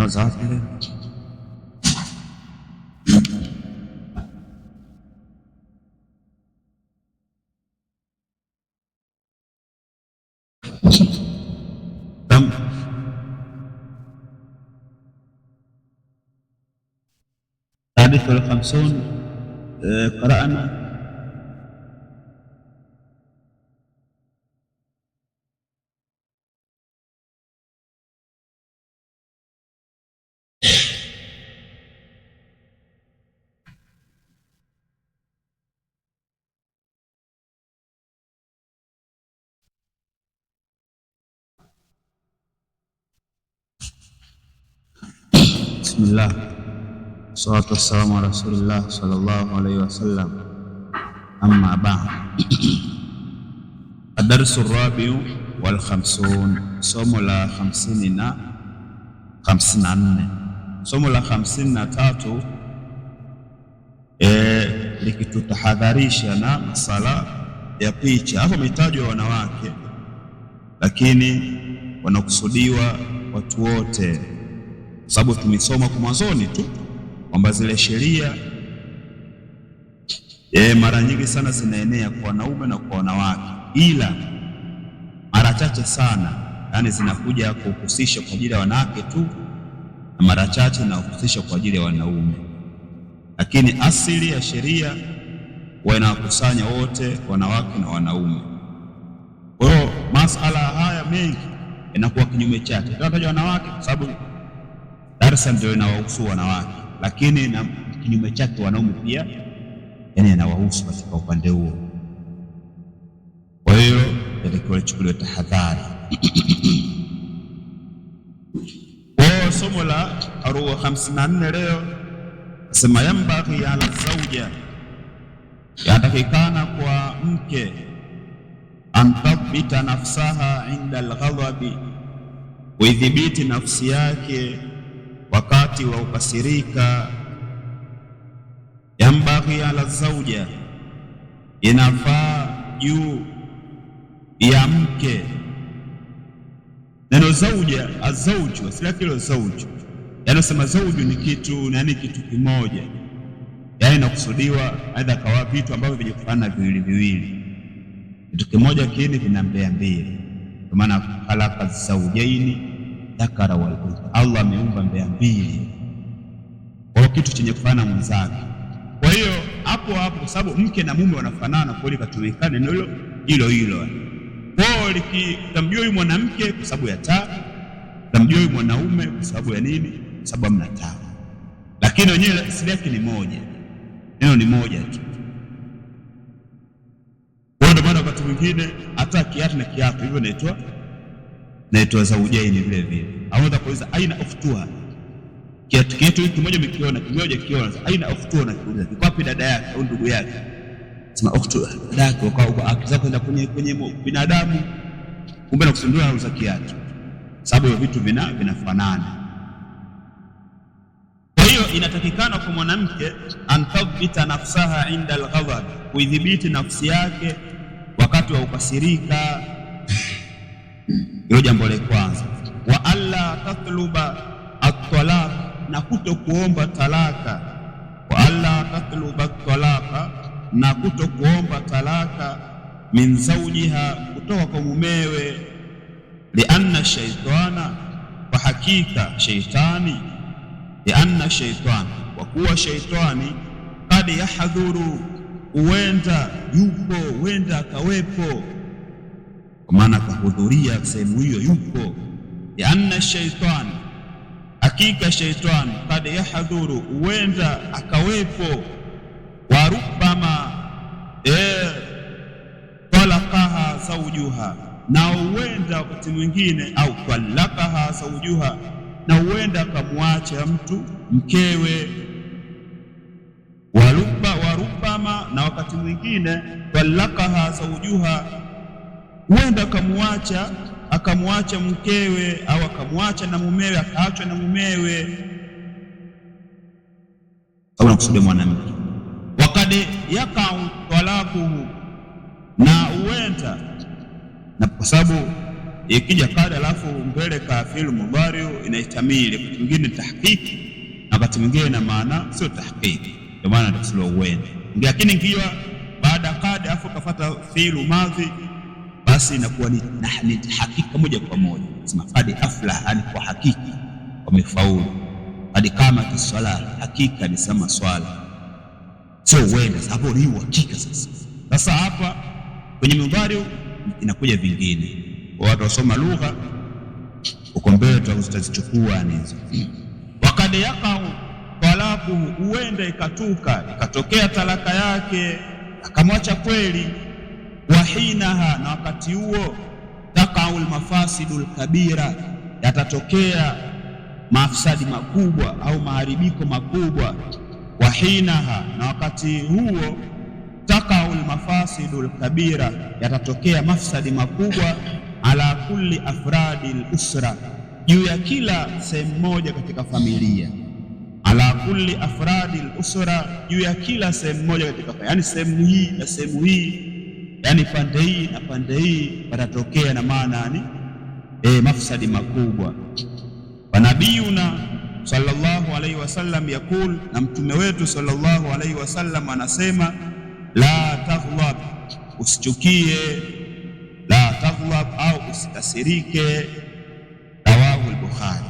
Zafi الحديث والخمسون قرأنا بسم الله والصلاة والسلام على رسول الله صلى الله عليه وسلم. أما بعد الدرس الرابع والخمسون somo la 54. Somo la 53 likitutahadharisha na masala ya picha. Hapo umetajwa wanawake, lakini wanakusudiwa watu wote, sababu tumesoma kwa mwanzoni tu kwamba zile sheria mara nyingi sana zinaenea kwa wanaume na kwa wanawake, ila mara chache sana yani zinakuja kuhusisha kwa ajili ya wanawake tu, na mara chache na kuhusisha kwa ajili ya wanaume, lakini asili ya sheria wanakusanya wote, wanawake na wanaume. Kwa hiyo masala haya mengi yanakuwa kinyume chake. Tunataja wanawake kwa sababu darasa ndio inawahusu wanawake, lakini na kinyume chake wanaume pia yani yanawahusu katika upande huo. Kwa hiyo ilikuwa ichukuliwe tahadhari. Kwa somo la 54 leo nasema yambaghi ala zauja, yatakikana kwa mke antadhbita nafsaha inda alghadhabi, kuidhibiti nafsi yake wakati wa ukasirika. Yambaghi ala zauja, inafaa juu ya mke. Neno zauja, azauju asili yake ile zauju, yani sema zauju ni kitu, yani kitu kimoja, yani inakusudiwa aidha kawa vitu ambavyo vinafanana viwili viwili, kitu kimoja kile vina mbea mbili, kwa maana khalaqa zaujaini dhakara wal untha, Allah ameumba mbea mbili kwa kitu chenye kufanana mwenzake. Kwa hiyo hapo hapo, kwa sababu mke na mume wanafanana, kwa hiyo katumikane neno hilo hilo. Kwa hiyo likitamjua huyu mwanamke kwa sababu ya taa, tamjua huyu mwanaume kwa sababu ya nini? Kwa sababu hamna taa, lakini wenyewe asili yake ni moja, neno ni moja tu. Kwa ndio maana wakati mwingine hata kiatu na kiatu hivyo naitwa zaujaini vile vile. Anaweza kuuliza aina uftua, kiatu hiki kimoja mkiona kimoja kiona, aina uftua, na kuuliza kiko wapi dada yake au ndugu yake, sema uftua dada yake, kwa akiza kwenda kwenye binadamu, kumbe na kusundua anauza kiatu, sababu vitu vinafanana. Kwa hiyo inatakikana kwa mwanamke antadhbita nafsaha inda alghadab, kuidhibiti nafsi yake wakati wa ukasirika. Hilo jambo la kwanza. Wa alla tatluba at-talaq, na kutokuomba talaka. Wa alla tatluba at-talaqa, na kutokuomba talaka. Min zawjiha, kutoka kwa mumewe. Lianna shaitana, kwa hakika shaitani. Lianna shaitana, kwa kuwa shaitani. Kad yahdhuru, huenda yupo, huenda akawepo, kwa maana kahudhuria sehemu hiyo, yupo. Lianna shaitani, hakika shaitani. Kad yahdhuru, huenda akawepo. Wa rubbama talaqaha zawjuha, na huenda wakati mwingine, au talaqaha zawjuha, na huenda akamwacha mtu mkewe. Wa rubbama, na wakati mwingine talaqaha zawjuha, huenda akamwacha mkewe, au akamwacha na mumewe, akaachwa na mumewe, au nakusudia mwanamke. Wakad yakau talaquhu, na huenda, na kwa sababu ikija kada alafu mbele ka fi'l mudhari inaitamili, wakati mwingine tahqiq na wakati mwingine na maana sio tahqiq, ndio maana ndio uende. Lakini ikiwa baada kada afu kafuata fi'l madhi, basi inakuwa ni hakika moja kwa moja. Sema qad aflaha, ni kwa hakika wamefaulu. Qad qamat swala, hakika ni sama swala, sio uende hapo, ni hakika. Sasa hapa kwenye mudhari inakuja vingine. Watu wasoma lugha uko mbele tutazichukua hizo. Wakad yaqau talaquhu, huenda ikatokea talaka yake akamwacha kweli. Wahinaha, na wakati huo taqaul mafasidul kabira, yatatokea mafsadi makubwa au maharibiko makubwa. Wahinaha, na wakati huo taqaul mafasidul kabira, yatatokea mafsadi makubwa. Ala kulli afradi al-usra, juu ya kila sehemu moja katika familia. Ala kulli afradi al-usra, juu ya kila sehemu moja katika familia, yani sehemu hii na sehemu hii, yani pande hii na pande hii patatokea, na maana ni mafsadi makubwa. Wa nabiyuna sallallahu alayhi wasallam yakul, na mtume wetu sallallahu alayhi wasallam anasema, la taghlab, usichukie, la taghlab au usikasirike. Rawahu al-Bukhari.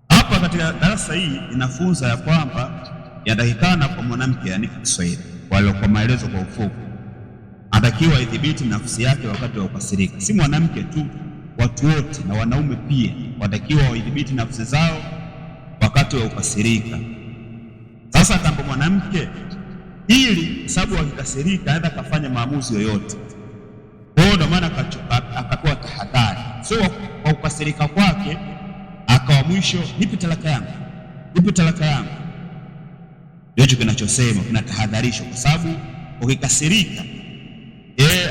Hapa katika darasa hii inafunza ya kwamba yatakikana kwa mwanamke, yani Kiswahili kwa maelezo kwa ufupi, anatakiwa idhibiti nafsi yake wakati wa kukasirika. Si mwanamke tu, watu wote na wanaume pia watakiwa waidhibiti nafsi zao wakati wa kukasirika. Sasa kama mwanamke, ili sababu akikasirika anaweza kufanya maamuzi yoyote. Kwa hiyo ndio maana akatoa tahadhari, sio kwa kukasirika kwake akawa mwisho nipe talaka yangu, nipe talaka yangu. Ndicho kinachosema, kinatahadharishwa, kwa sababu ukikasirika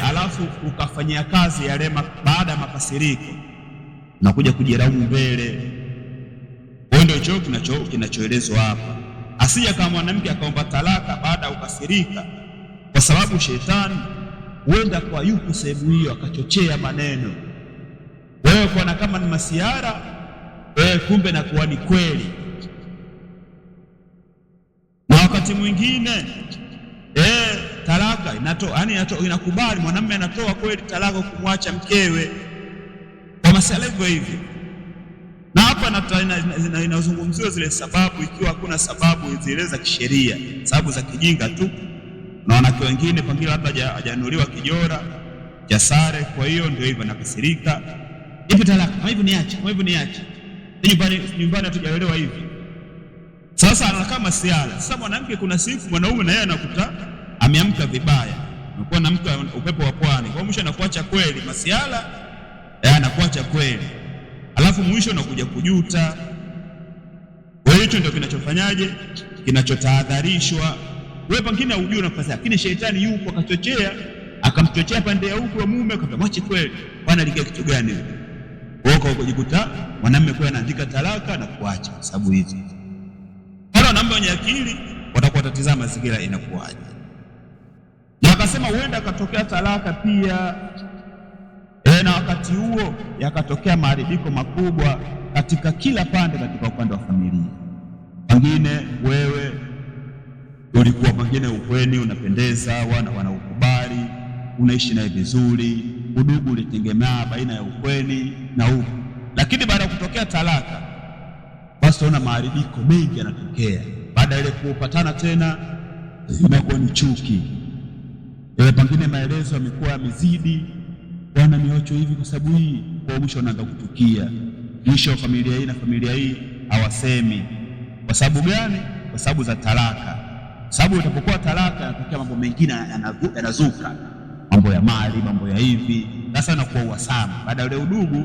alafu ukafanyia kazi yale baada ya makasiriko, unakuja kujiraumu mbele. Kwa ndio hicho kinachoelezwa hapa. Asija kama mwanamke akaomba talaka baada ya kukasirika, kwa sababu shetani huenda kwa yuko sehemu hiyo akachochea maneno, wewe kuona kama ni masiara, kumbe na kuwa ni kweli. Na wakati mwingine talaka inakubali, mwanamume anatoa kweli talaka kumwacha mkewe kwa masuala hivyo. Na hapa inazungumziwa zile sababu, ikiwa hakuna sababu zile za kisheria, sababu za kijinga tu, na wanawake wengine pengine labda hajanunuliwa kijora cha sare, kwa hiyo ndio hivyo nakasirika, ipi talaka, kama hivyo niache, nyumbani hatujaelewa hivi. Sasa anakaa masiala. Sasa mwanamke, kuna siku mwanaume na yeye anakuta ameamka vibaya, anakuwa anamka upepo wa pwani, kwa mwisho anakuacha kweli masiala, anakuacha kweli, alafu mwisho unakuja kujuta. Kwa hiyo hicho ndio kinachofanyaje, kinachotahadharishwa. Wewe pengine hujui unafanya, lakini shetani yupo akachochea, akamchochea pande ya huko wa mume, akamwache kweli, bwana likia kitu gani wewe? Kwa kujikuta mwanamume kwa anaandika talaka na kuacha sababu hizo. Wale wanaume wenye akili watakuwa tatizama mazingira inakuaje. Na akasema huenda akatokea talaka pia, na wakati huo yakatokea maharibiko makubwa katika kila pande, katika upande wa familia. Pengine wewe ulikuwa pengine ukweni unapendeza, wana wanaukubali, unaishi naye vizuri, udugu ulitegemea baina ya ukweni na huko, lakini baada ya kutokea talaka, basi tunaona maharibiko mengi yanatokea. Baada ile kupatana tena imekuwa ni chuki, pengine maelezo yamekuwa yamezidi, bwana miocho hivi kwa sababu hii, kwa mwisho anaanza kutukia. Mwisho familia hii na familia hii hawasemi. Kwa sababu gani? Kwa sababu za talaka. Sababu itapokuwa talaka yanatokea mambo mengine yanazuka, mambo ya mali, mambo ya hivi. Sasa inakuwa uhasama, baada ya udugu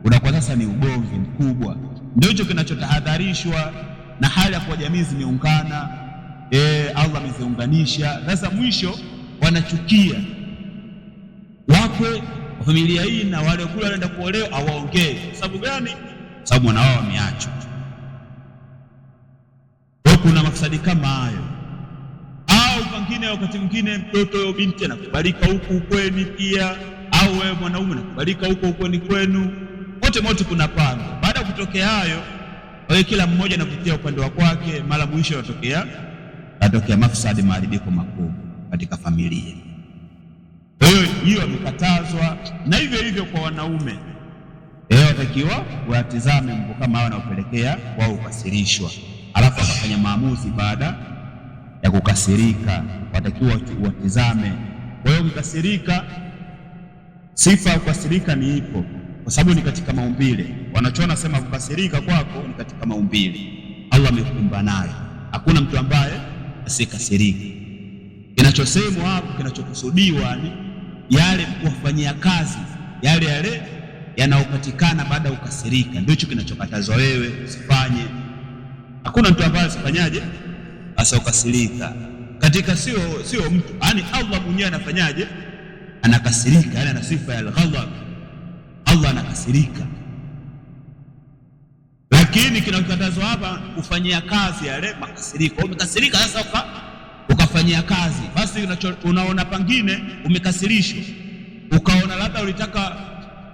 unakuwa sasa ni ugomvi mkubwa. Ndio hicho kinachotahadharishwa, na hali ya kwa jamii zimeungana, Allah ameziunganisha. Sasa mwisho wanachukia wakwe wa familia hii na wale kule wanaenda kuolewa hawaongei. Sababu gani? Sababu wana wao wameachwa. Kuna mafsadi kama hayo. Au pengine wakati mwingine mtoto au binti anakubalika huku ukweni pia, au au wewe mwanaume unakubalika huko ni kwenu, wote kuna pango. Baada ya kutokea hayo, wewe kila mmoja anavutia upande wa kwake, mara mwisho atokea mafsadi, maharibiko makubwa katika familia. Hiyo amekatazwa. Na hivyo kwa wanaume watakiwa watizame mambo kama hayo yanayopelekea wao kukasirishwa, alafu wakafanya maamuzi baada ya kukasirika. Watakiwa watizame. Kwa hiyo ukikasirika, sifa ya kukasirika ni ipo, kwa sababu ni katika maumbile. Wanachoona sema kukasirika kwako ni katika maumbile, Allah amekuumba nayo. Hakuna mtu ambaye asikasirika. Kinachosemwa hapo, kinachokusudiwa ni yale kuwafanyia kazi yale yanayopatikana baada ya kukasirika, ndio hicho kinachokatazwa wewe usifanye. Hakuna mtu ambaye asifanyaje asokasirika katika, sio mtu, yani Allah mwenyewe anafanyaje, anakasirika, yani ana sifa ya al-ghadab. Allah anakasirika, lakini kinachokatazwa hapa kufanyia kazi yale makasiriko. Umekasirika sasa ukafanyia kazi, basi unaona pangine umekasirishwa, ukaona labda ulitaka,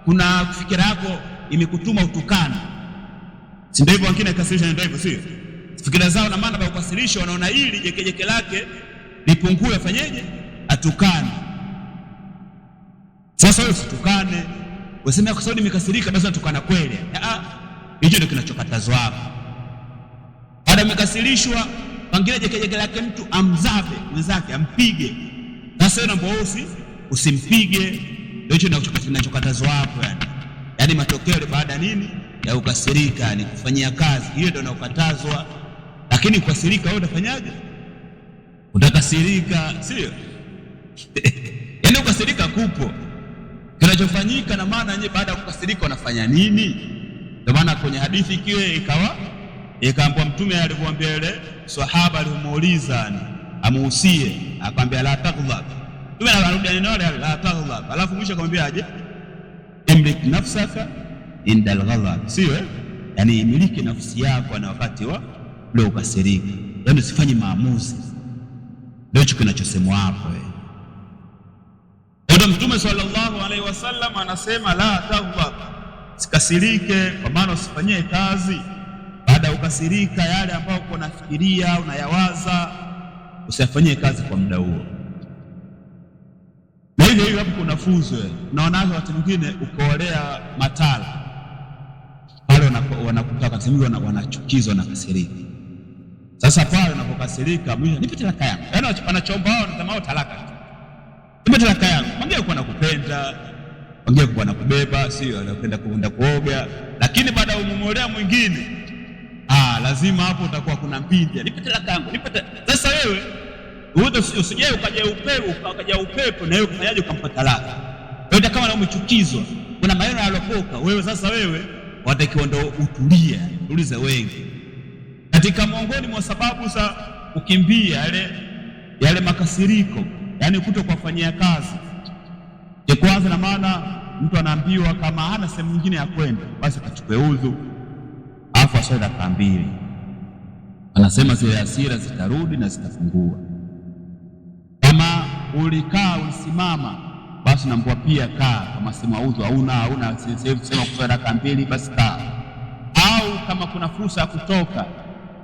kuna fikira yako imekutuma utukana, si ndio hivyo? Wengine kasirisha ndio hivyo, sio fikira zao, na maana ukasirishwa, wanaona hili jekejeke lake lipungue, afanyeje, atukane. Sasa wewe usitukane, useme kwa sababu nimekasirika basi natukana kweli. Hicho ndio kinachokatazwa hapa. Baada umekasirishwa, pengine jekejeke lake mtu amzabe mwenzake, ampige. Sasa wewe naomba usimpige. Ndio hicho kinachokatazwa hapo. Yani matokeo baada ya nini, ya ukasirika ni kufanyia kazi, hiyo ndio inakatazwa. Lakini ukasirika wewe utafanyaje? Utakasirika, sio? Yani ukasirika kupo kinachofanyika, na maana yeye baada ya kukasirika unafanya nini? Ndio maana kwenye hadithi ikaambwa Mtume alipomwambia yule sahaba alimuuliza amuhusie, akamwambia la taghdhab. Mtume anarudia neno la taghdhab, alafu mwisho akamwambia aje, imlik nafsaka inda al-ghadab, sio? Yani imiliki nafsi yako na wakati wa ule ukasirika, yani usifanye maamuzi. Ndio hicho kinachosemwa hapo. Ndio Mtume sallallahu alaihi wasallam anasema la taghdhab, sikasirike, kwa maana usifanyie kazi baada ya ukasirika yale ambayo uko nafikiria unayawaza, usifanyie kazi kwa muda huo. Na hivyo hapo kuna funzo. Unaona watu wengine ukoolea matala pale, wanakutaka sehemu, wanachukizwa na kasirika. Sasa pale unapokasirika, mwisho nipe talaka yangu, yaani anachoomba wao ni kama talaka tu, nipe talaka yangu. Mwambie kwa nakupenda, mwambie kwa nakubeba, sio anapenda kuenda kuoga. Lakini baada ya umemolea mwingine, lazima hapo utakuwa kuna mpindi, nipe talaka yangu, nipe. Sasa wewe usije ukaja upepo na wewe kufanyaje, ukampa talaka. Wewe kama umechukizwa, kuna maneno yalopoka wewe. Sasa wewe watakiwa ndio utulize wengi katika miongoni mwa sababu za kukimbia yale makasiriko, yani kutokufanyia kazi. Kwanza, na maana mtu anaambiwa kama hana sehemu nyingine ya kwenda, basi kachukue udhu afu aswali raka 2. Anasema zile hasira zitarudi na zitafungua. Kama ulisimama, basi naambia pia kaa. Kama sema udhu hauna sema kuswali raka 2, basi kaa. Au kama kuna fursa ya kutoka,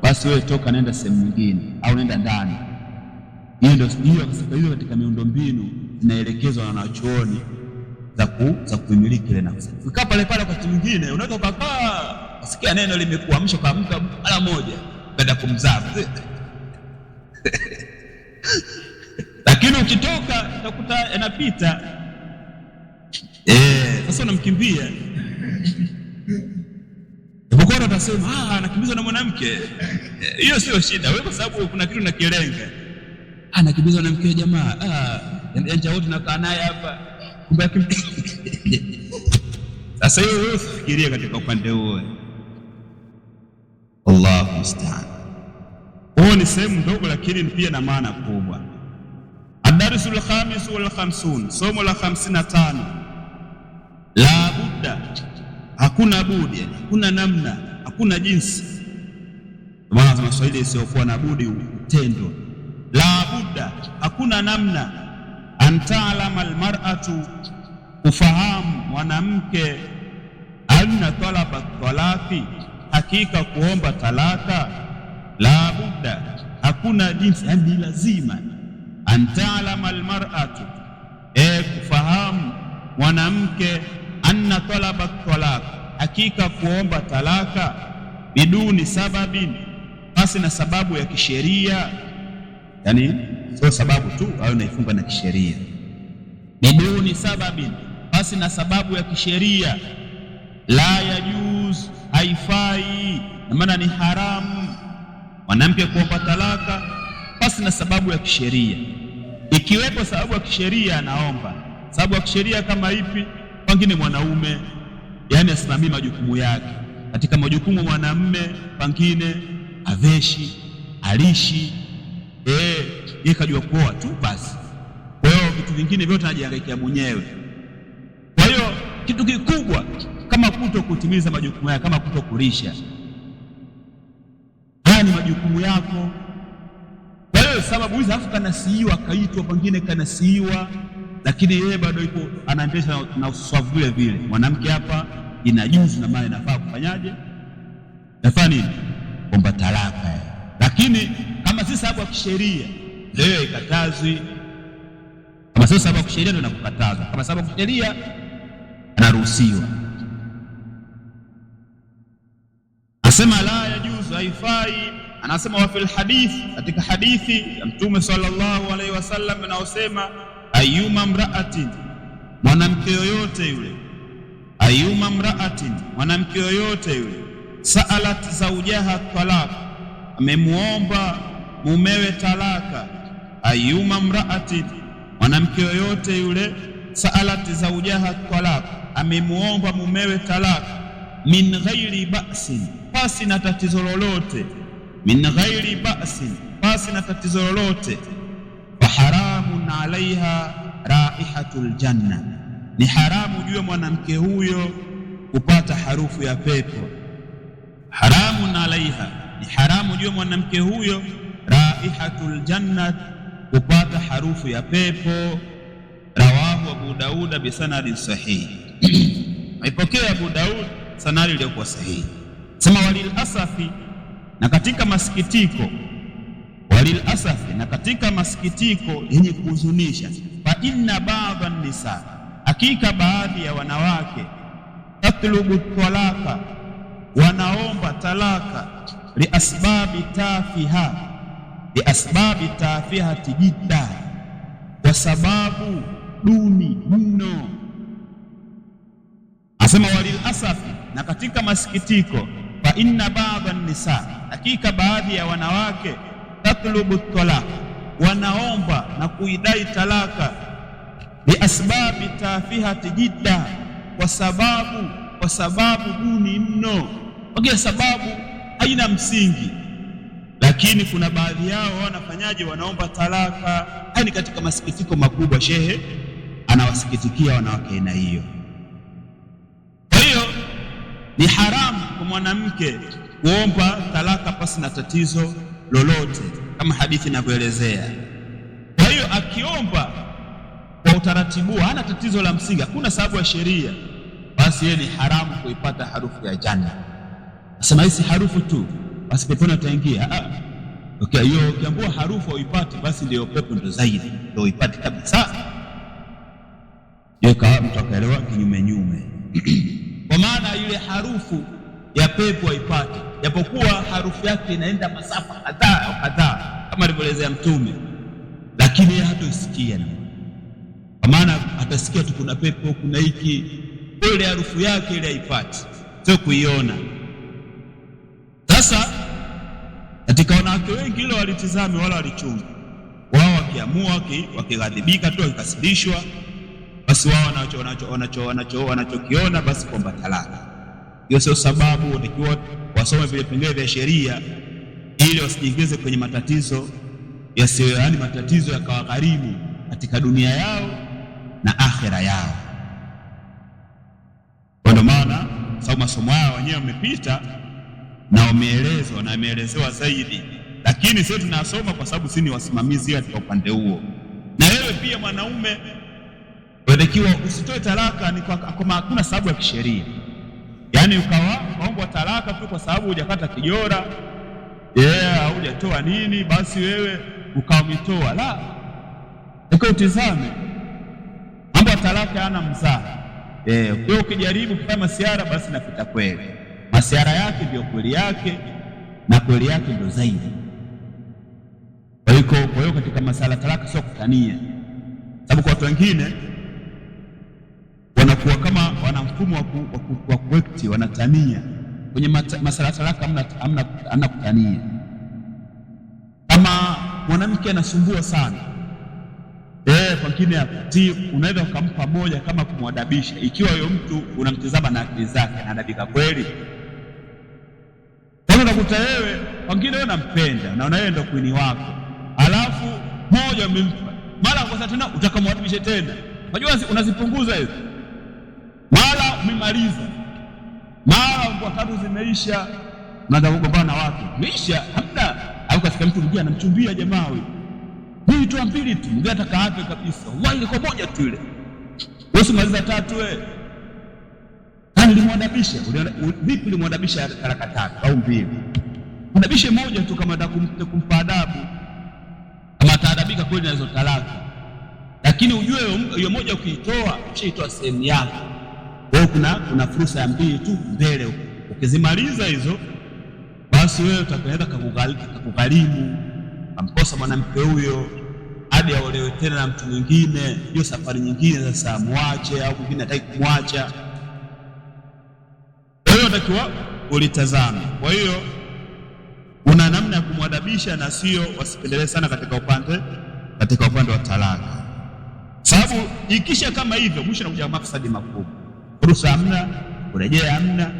basi wewe toka, nenda sehemu nyingine au nenda ndani. Hiyo katika miundombinu zinaelekezwa na wanachuoni za kuimiliki ile nafsi. Ukikaa pale wakati mwingine unaweza kukaa usikia neno limekuamsha kwa mtu mara moja baada kumzaa. Lakini ukitoka utakuta yanapita. Sasa unamkimbia. Bokora utasema anakimbizwa na mwanamke. Hiyo sio shida wewe, kwa sababu kuna kitu nakilenga. Anakimbizwa na mke jamaa. Ndio wote nakaa naye hapa. Kumbe sasa hiyo wewe usifikirie katika upande huo. Allahu musta'an. Huo ni sehemu ndogo, lakini pia na maana kubwa. Ad-darsul khamis wal 50, somo la 55. La budda, hakuna budi, hakuna namna, hakuna jinsi. Maana za Kiswahili isiyokuwa na budi utendo. La budda, hakuna namna, antaalama almar'atu kufahamu mwanamke anna talaba talaqi, hakika kuomba talaka, la budda, hakuna jinsi, yani lazima, antalama almar'atu, kufahamu mwanamke anna talaba talaq, hakika kuomba talaka, biduni sababin, basi na sababu ya kisheria, yani sio sababu tu au naifunga na kisheria, biduni sababin, basi na sababu ya kisheria, la yajuz, haifai, na maana ni haramu mwanamke kuomba talaka basi na sababu ya kisheria. Ikiwepo sababu ya kisheria anaomba. Sababu ya kisheria kama ipi? Pengine mwanaume yani asimamie majukumu yake. Katika majukumu mwanamume pengine aveshi, alishi, yeye kajua kuoa tu basi. Kwa hiyo vitu vingine vyote anajihangaikia mwenyewe. Kwa hiyo kitu kikubwa kama kuto kutimiza majukumu yake, kama kuto kulisha, haya ni majukumu yako. Kwa hiyo sababu hizi, afu kanasiiwa, kaitwa pengine kanasiiwa, lakini yeye bado yuko anaendesha na usawavu vile vile. Mwanamke hapa inajuzu na maana inafaa kufanyaje? Nafaa nini? Kuomba talaka. Lakini kama si sababu ya kisheria leo ikatazwi. Kama sio sababu ya kisheria ndio nakukataza. Kama sababu ya kisheria anaruhusiwa. Asema la yajuzu, haifai. Anasema wa fil hadith, katika hadithi ya Mtume sallallahu alaihi wasallam anaosema ayyuma mra'atin, mwanamke yoyote yule, ayyuma mra'atin, mwanamke yoyote yule, sa'alat zawjaha talaq, amemuomba mumewe talaka, ayyuma mra'atin, mwanamke yoyote yule, sa'alat zawjaha talaq, amemuomba mumewe talaka, min ghairi ba'sin, pasi na tatizo lolote, min ghairi ba'sin, pasi na tatizo lolote, fa haramun alaiha raihatul janna, ni haramu juu ya mwanamke huyo kupata harufu ya pepo. Haramun alaiha, ni haramu juu ya mwanamke huyo raihatul janna, kupata harufu ya pepo. Rawahu Abu Dauda bisanadin sahihi. Aipokea Abu Daud sanadi iliyokuwa sahihi. Sema walil asafi, na katika masikitiko, walil asafi, na katika masikitiko yenye kuhuzunisha, fa inna ba'dha nisa, hakika baadhi ya wanawake, tatlubu talaka, wanaomba talaka, liasbabi tafiha, liasbabi tafihati jidda, kwa sababu duni mno. Asema walil asafi, na katika masikitiko, fa inna ba'dha nisa, hakika baadhi ya wanawake, tatlubu talaka, wanaomba na kuidai talaka, biasbabi tafihati jidda, kwa sababu duni mno, kwa sababu haina msingi. Lakini kuna baadhi yao wanafanyaje? Wanaomba talaka. Haya ni katika masikitiko makubwa. Shehe anawasikitikia wanawake na hiyo. Kwa hiyo ni haramu kwa mwanamke kuomba talaka pasi na tatizo lolote, kama hadithi inavyoelezea. Kwa hiyo akiomba kwa utaratibu, hana tatizo la msingi, hakuna sababu ya sheria, basi yeye ni haramu kuipata harufu ya janna. Nasema hisi harufu tu basi peponi utaingia. Okay, hiyo ukiambua harufu uipate, basi ndio pepo ndo zaidi, ndio uipate kabisa. Yeye kama mtu akaelewa kinyume nyume. Kwa maana ile harufu ya pepo haipati, japokuwa harufu yake inaenda masafa kadhaa kama alivyoelezea Mtume, lakini yeye hatoisikia. Kwa maana atasikia tu kuna pepo, kuna hiki, ile harufu yake ile haipati, sio kuiona. Sasa katika wanawake wengi ile walitizame wala walichunga, wao wakiamua wakighadhibika tu, wakikasirishwa, basi wao wanachokiona basi kwamba talaka. Hiyo sio sababu. Watakiwa wasome vile vipengele vya sheria ili wasijiingize kwenye matatizo yasiyo, yani matatizo yakawagharimu katika dunia yao na akhera yao. Ndio maana sababu masomo yao wenyewe wamepita na wameelezwa na wameelezewa zaidi, lakini sisi tunasoma kwa sababu sisi ni wasimamizi katika upande huo. Na wewe pia mwanaume, Unatakiwa usitoe talaka ni kwa hakuna sababu ya kisheria, yaani ukaomba talaka tu kwa sababu hujakata kijora hujatoa nini, basi wewe ukamitoa. La, utizame mambo ya talaka hana mzaha. Kwa ukijaribu kufanya masiara, basi napita kweli, masiara yake ndio kweli yake na kweli yake ndio zaidi. Kwa hiyo katika masala talaka sio kutania, sababu kwa watu wengine wanakuwa kama wana mfumo wa kuwekti, wanatania kwenye masala talaka, hamna kutania. Kama mwanamke anasumbua sana pengine akutii, unaweza ukampa moja kama kumwadabisha, ikiwa huyo mtu unamtizama na akili zake anaadabika kweli. Kama unakuta wewe pengine wewe unampenda na unaenda ndio kwini wako, alafu moja umempa, mara kwa tena utakamwadabisha tena, unajua unazipunguza hizo, mara umemaliza, mara kwa tatu zimeisha, unaanza kugombana na watu, meisha hamna. Au katika mtu mwingine anamchumbia jamaa huyu, mimi tu mbili tu, mwingine atakaape kabisa, wao ile kwa moja tu ile, wewe maliza tatu wewe. Nilimwadabisha vipi? Ulimwadabisha talaka tatu au mbili? Mwadabishe moja tu, kama kumpa adabu, kama ataadabika kweli na hizo talaka. Lakini ujue hiyo moja ukiitoa, ushaitoa sehemu yake. Wewe kuna fursa ya mbili tu mbele. Ukizimaliza hizo, basi wewe utakwenda kukugharimu, amkosa mwanamke huyo hadi aolewe tena na mtu mwingine. Hiyo safari nyingine sasa muache, au mwingine hataki kumwacha. Kwa hiyo unatakiwa ulitazame. Kwa hiyo una namna ya kumwadabisha, na sio wasipendelee sana katika upande wa talaka, sababu ikisha kama hivyo, mwisho unakuja mafsadi makubwa. Fursa hamna, kurejea hamna,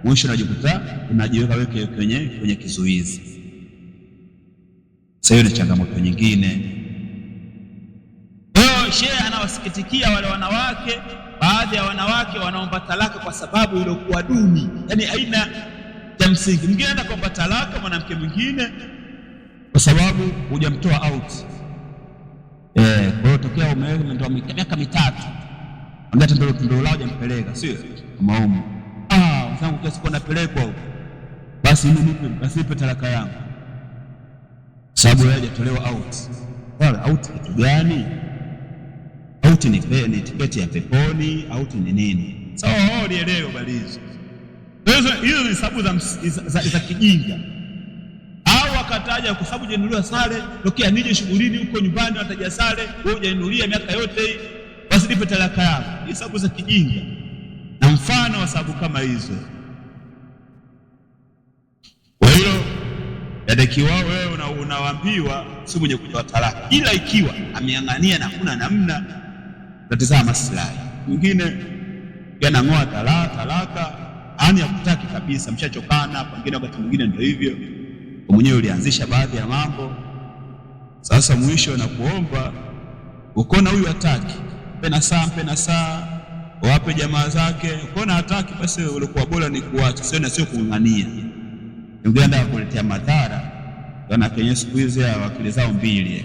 mwisho unajikuta unajiweka wewe kwenye kizuizi. Sasa hiyo ni changamoto nyingine. Kwa hiyo shehe anawasikitikia wale wanawake, baadhi ya wanawake wanaomba talaka kwa sababu iliyokuwa duni, yaani aina ya msingi. Mwingine anaenda kuomba talaka mwanamke mwingine kwa sababu hujamtoa out. Kwa hiyo tokea umetoa miaka mitatu, angalia tendo lao hujampeleka, sio maumu. Wangu kiasi kwa napelekwa huko, basi nipe talaka yangu, sababu yeye hajatolewa out. Wala out kitu gani? Out ni tiketi ya peponi, out ni nini? Sawa, ulielewa balizo hizo ni sababu za kijinga. Au wakataja kwa sababu hujanunulia sare, tokea nije shughulini huko nyumbani wataja sare, wewe hujanunulia miaka yote hii, basi nipe talaka yako. Ni sababu za kijinga na mfano wa sababu kama hizo. Kwa hiyo yatakiwa wewe unawaambiwa si mwenye kutoa talaka, ila ikiwa ameangania na kuna namna, tatizama maslahi. Mwingine yanang'oa talaka, yani hakutaki kabisa, mshachokana, pengine wakati mwingine ndio hivyo, kwa mwenyewe ulianzisha baadhi ya mambo, sasa mwisho na kuomba ukona huyu hataki, mpe na saa wape jamaa zake, ukona hataki, basi ulikuwa bora ni kuacha, sio kung'ang'ania. Ungeenda kuletea madhara. Wana Kenya siku hizi wakili zao mbili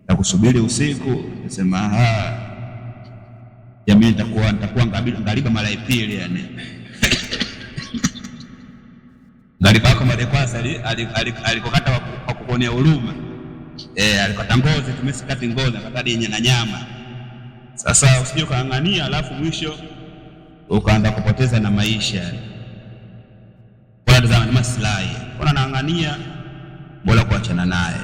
na kusubiri usiku, nasema jamii nitakuwa ngaliba mara ya pili, yani ngaliba kama mara ya kwanza alikokata kwa kuonea huruma, alikata ngozi, tumesikati ngozi, akatadi yenye na nyama. Sasa usije kaangania, alafu mwisho ukaanza kupoteza na maisha. Kwa tazama ni maslahi, kuna naangania, bora kuachana naye,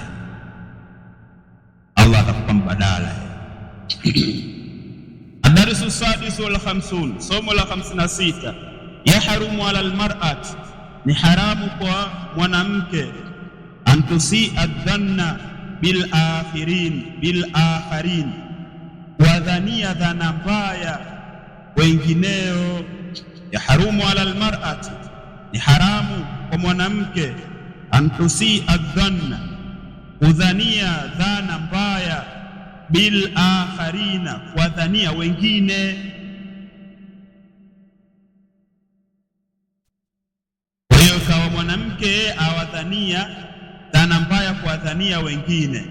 Allah atakupa mbadala. Ad-darsu sadisu wal 50, somo la 56. Yahrumu ala almar'at, ni haramu kwa mwanamke, antusi adhanna bil akharin, wadhania dhana mbaya wengineo. Yahrumu ala almar'at, ni haramu kwa mwanamke, antusi adhanna, udhania dhana mbaya, bil akharina, wadhania wengine. Kwa hiyo kawa mwanamke awadhania dhana mbaya, kuwadhania wengine.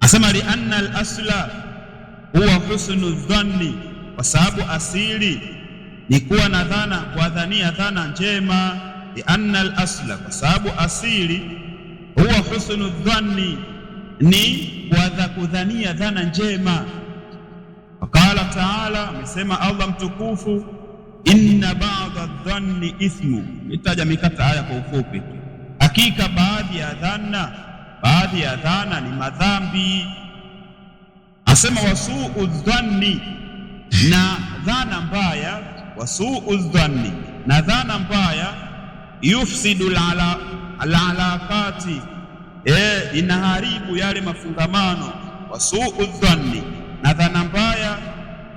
Asema li anna al-asla, huwa husnu dhanni, kwa sababu asili ni kuwa na dhana, kuadhania dhana njema. Lianna al-asla, kwa sababu asili huwa husnu dhanni, ni kudhania dhana njema. Qala taala, amesema Allah mtukufu, inna ba'da dhanni ithmu. Nitaja mikata haya kwa ufupi tu. Hakika baadhi ya dhana ni madhambi. Asema wasuu dhanni, na dhana mbaya, wasuu dhanni, na dhana mbaya, yufsidu alaqati, inaharibu yale mafungamano. Wasuu dhanni, na dhana mbaya,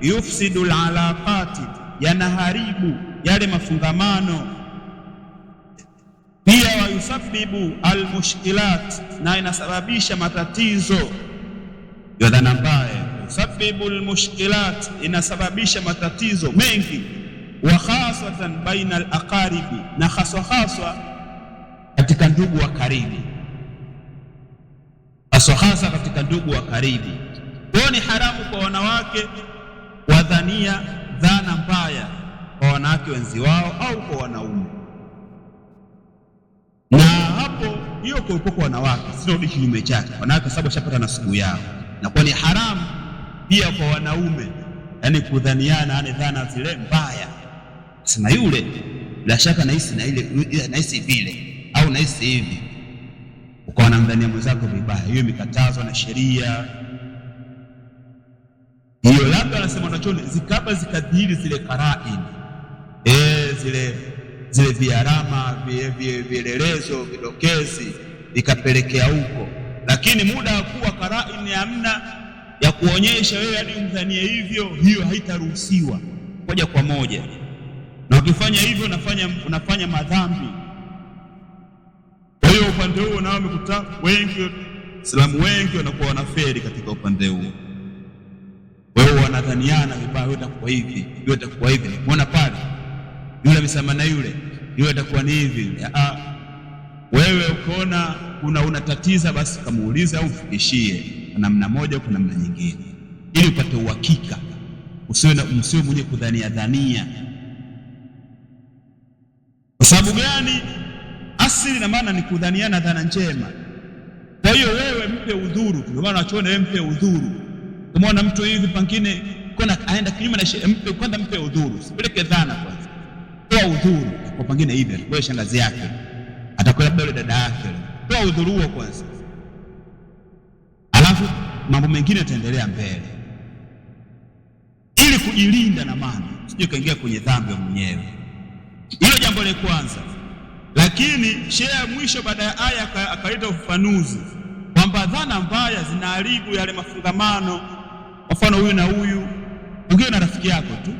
yufsidu alaqati, yanaharibu yale mafungamano. Pia wayusabbibu almushkilat, na inasababisha matatizo. Yo dhana mbaya, yusabbibu almushkilat, inasababisha matatizo mengi. Wa khasatan baina alaqaribi, na haswa katika ndugu wa karibu, hasa katika ndugu wa karibu. Kwa ni haramu kwa wanawake wadhania dhana mbaya kwa wanawake wenzi wao au kwa wanaume. Na hapo hiyo kwa wanawake sio kinyume chake, wanawake sababu shapata na sugu yao, na kwa ni haramu pia kwa wanaume, yani kudhaniana dhana zile mbaya. Sema yule bila shaka nahisi na ile nahisi vile au nahisi hivi, ukawa unamdhania mwenzako vibaya. Hiyo imekatazwa na sheria hiyo. Labda anasema unachoni zikaba zikadhiri zile karaini, zile viarama, vielelezo, vidokezi vikapelekea huko, lakini muda wa kuwa karaini hamna ya kuonyesha wewe hadi umdhanie hivyo, hiyo haitaruhusiwa moja kwa moja. Na ukifanya hivyo unafanya madhambi. Kwa hiyo upande huo nao umekuta wengi, Waislamu wengi wanakuwa wanafeli katika upande huo. Wewe wanadhaniana vibaya, wewe utakuwa hivi, wewe utakuwa hivi. Umeona pale yule amesema na yule atakuwa ni hivi. Wewe ukoona unatatiza, basi kamuulize au mfikishie namna moja au namna nyingine, ili upate uhakika, usiwe mwenye kudhania. Kwa sababu gani? Asili na maana ni kudhaniana dhana njema. Kwa hiyo wewe mpe udhuru, kwa maana achoone wewe mpe udhuru. Umeona mtu hivi pengine kuna aenda kinyume na sheria, mpe udhuru, sipeleke dhana kwanza. Toa udhuru kwa pengine hivi, kwa shangazi yake, atakuwa labda yule dada yake. Toa udhuru huo kwanza, alafu mambo mengine yataendelea mbele, ili kujilinda na maana usije kaingia kwenye dhambi mwenyewe. Hilo jambo la kwanza. Lakini sheria mwisho baada ya aya akaleta ufafanuzi kwamba dhana mbaya zinaharibu yale mafungamano. Mfano, huyu na huyu, ongea na rafiki yako tu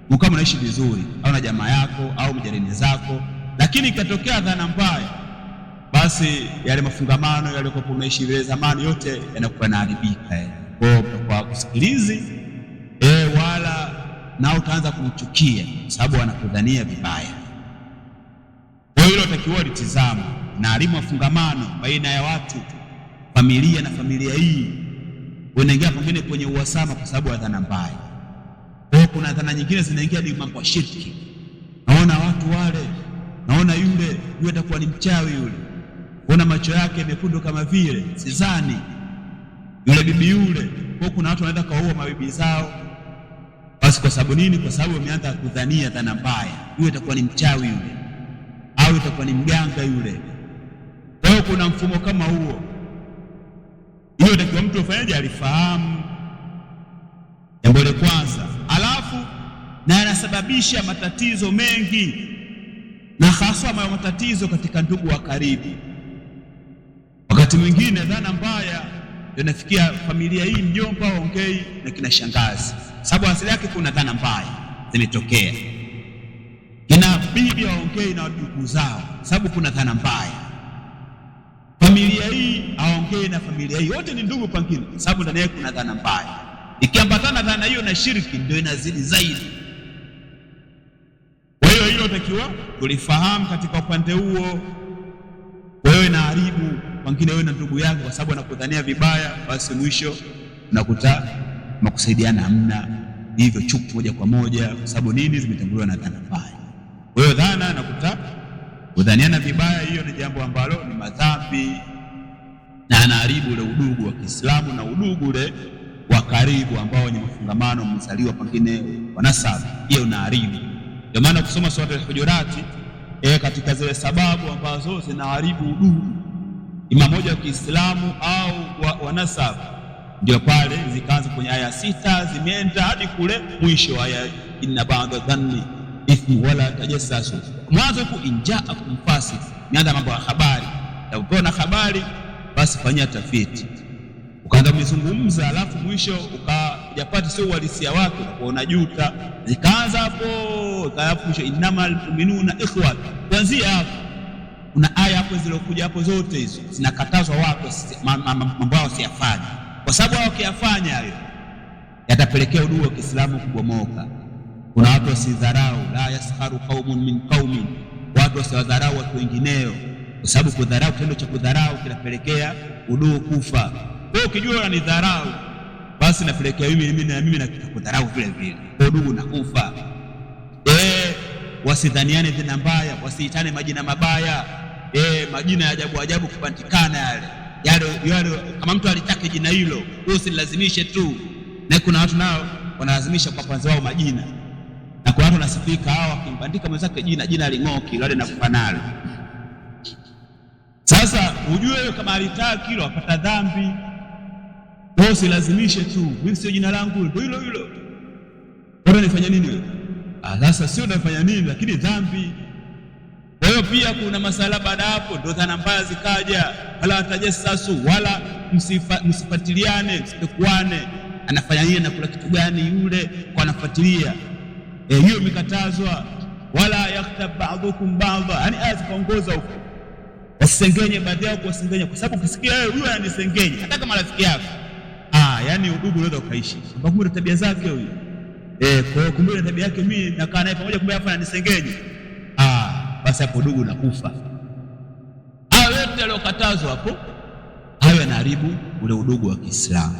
mkao mnaishi vizuri, au na jamaa yako au mjarani zako, lakini ikatokea dhana mbaya, basi yale mafungamano yale kwa mnaishi vile zamani yote yanakuwa yanaharibika. Kwa kusikilizi wala na utaanza kumchukia sababu anakudhania vibaya. Kwa hiyo takiwa litizama na harimu mafungamano baina ya watu, familia na familia hii. Unaingia pengine kwenye uhasama kwa sababu ya dhana mbaya. Kwa kuna dhana nyingine zinaingia ni mambo ya shirki. Naona watu wale, naona yule atakuwa ni mchawi yule. Kuna macho yake mekundu kama vile, sidhani yule bibi yule. Kwa kuna watu wanaenda kaoa mabibi zao. Basi kwa sababu nini? Kwa sababu wameanza kudhania dhana mbaya. Yule atakuwa ni mchawi yule, au itakuwa ni mganga yule. Kwa hiyo kuna mfumo kama huo. Hiyo ndio mtu afanyaje, alifahamu jambo la kwanza. Alafu na yanasababisha matatizo mengi, na hasa matatizo katika ndugu wa karibu. Wakati mwingine dhana mbaya inafikia familia hii, mjomba haongei na kina shangazi, sababu asili yake kuna dhana mbaya zimetokea. Kina bibi haongei na ndugu zao, sababu kuna dhana mbaya. Familia hii haongei na familia hii, wote ni ndugu pengine, sababu ndani yake kuna dhana mbaya. Ikiambatana dhana hiyo na shirki, ndio inazidi zaidi. Kwa hiyo hilo takiwa tulifahamu katika upande huo. Wewe na haribu pengine wewe na ndugu yako, kwa sababu anakudhania vibaya, basi mwisho unakuta kusaidiana hamna, hivyo chuki moja kwa moja, kwa sababu nini? Zimetanguliwa na dhana mbaya. Kwa hiyo dhana nakuta kudhaniana vibaya, hiyo ni jambo ambalo ni madhambi na anaharibu ule udugu wa Kiislamu na udugu ule wa karibu ambao ni mafungamano, mzaliwa pengine wanasaba, hiyo unaharibu. Ndio maana kusoma sura al-Hujurati katika zile sababu ambazo zinaharibu udugu ima moja wa Kiislamu au wanasaba, ndio pale zikaanza kwenye aya 6 zimeenda hadi kule mwisho wa aya inna ba'da dhanni ithmu wala tajassasu. Mwanzo ku injaakum fasik, nianza mambo ya habari, na ukiona habari basi fanyia tafiti, ukaanza kuzungumza, alafu mwisho ukajapata sio uhalisia wake, unajuta. Zikaanza hapo ikafusha innamal mu'minuna ikhwa. Kuanzia hapo kuna aya hapo zilizokuja hapo zote hizo zinakatazwa watu mambo yao siyafanye, kwa sababu wao wakiyafanya hayo yatapelekea udugu wa Kiislamu kubomoka. Kuna watu wasidharau, la yaskharu qaumun min qaumin, watu wasiwadharau watu wengineo, kwa sababu kudharau, kitendo cha kudharau kinapelekea udugu kufa. Kwa hiyo ukijua unanidharau, basi napelekea mimi na kudharau vile vile, kwa udugu unakufa. Wasidhaniane dhina mbaya, wasiitane majina mabaya, majina ya ajabu ajabu kupatikana yale. Kama mtu alitaka jina hilo, wewe usilazimishe tu. Na kuna watu nao wanalazimisha kwa kwanza wao majina, na kuna watu wanasifika hao akimbandika mwenzake jina ling'oki lale na kufanana. Sasa ujue wewe kama alitaka hilo apata dhambi, wewe usilazimishe tu, mimi sio jina langu ndio hilo. Bora nifanye nini wewe? Sasa sio unafanya nini, lakini dhambi. Kwa hiyo pia kuna masala baada hapo, ndio dhana mbaya zikaja, wala tajassasu, wala msifuatiliane, msipekuane, anafanya nini na kula kitu gani yule, kwa anafuatilia. Hiyo imekatazwa. Wala yaktab ba'dukum ba'dha, yani aya zikaongoza huko, wasisengenye baadhi yao, kuwasengenya, kwa sababu ukisikia wewe huyu ananisengenya hata kama rafiki yako, yani udugu unaweza ukaishi kwa kumbe tabia zake huyu. Kwa hiyo kumbe tabia yake mimi nakaa naye pamoja, kumbe hapa ananisengenya, basi hapo udugu unakufa. Hayo yote yaliyokatazwa hapo, hayo yanaharibu ule udugu wa Kiislamu.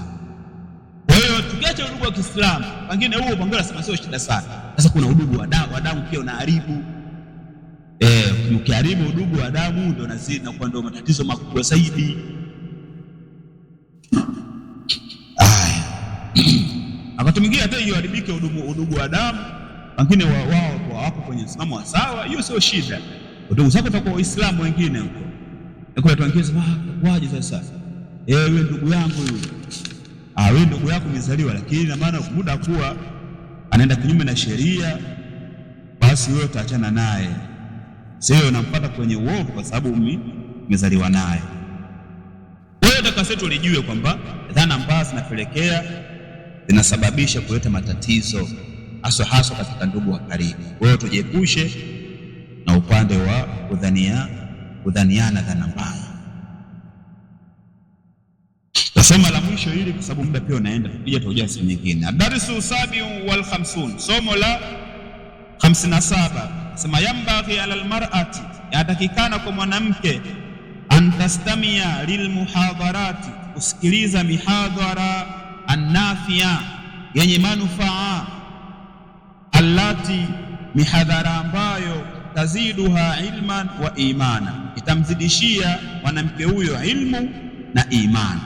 Kwa hiyo tukiacha udugu wa Kiislamu, pengine huo pengine nasema sio shida sana. Sasa kuna udugu wa damu pia unaharibu. Ukiharibu udugu wa damu ndio nazidi na kwa ndio matatizo makubwa zaidi. Wakati mwingine hata hiyo haribike udugu wa damu, wengine wao wako kwenye msimamo wa sawa, hiyo sio shida. Ndugu zako utakuwa Waislamu wengine huko, kuna watu wengine sema waje sasa, wewe ndugu yangu yule, wewe ndugu yako umezaliwa, lakini na maana muda kuwa anaenda kinyume na sheria, basi wewe utaachana naye, sio unampata kwenye uovu kwa sababu umezaliwa naye. Wewe utakasetu lijue kwamba dhana mbaya zinapelekea, zinasababisha kuleta matatizo hasa katika ndugu wa karibu. Kwa hiyo tujiepushe na upande wa kudhaniana dhana mbaya. Tasoma la mwisho hili kwa sababu muda pia unaenda, tuje tujue sehemu nyingine. Ad-darsu sabiu wal 50, somo la 57. Sema yambaghi ala almar'ati, yatakikana kwa mwanamke, antastamia lilmuhadharati, kusikiliza mihadhara, annafia, yenye manufaa, allati, mihadhara ambayo taziduha ilman wa imana, itamzidishia mwanamke huyo ilmu na imani.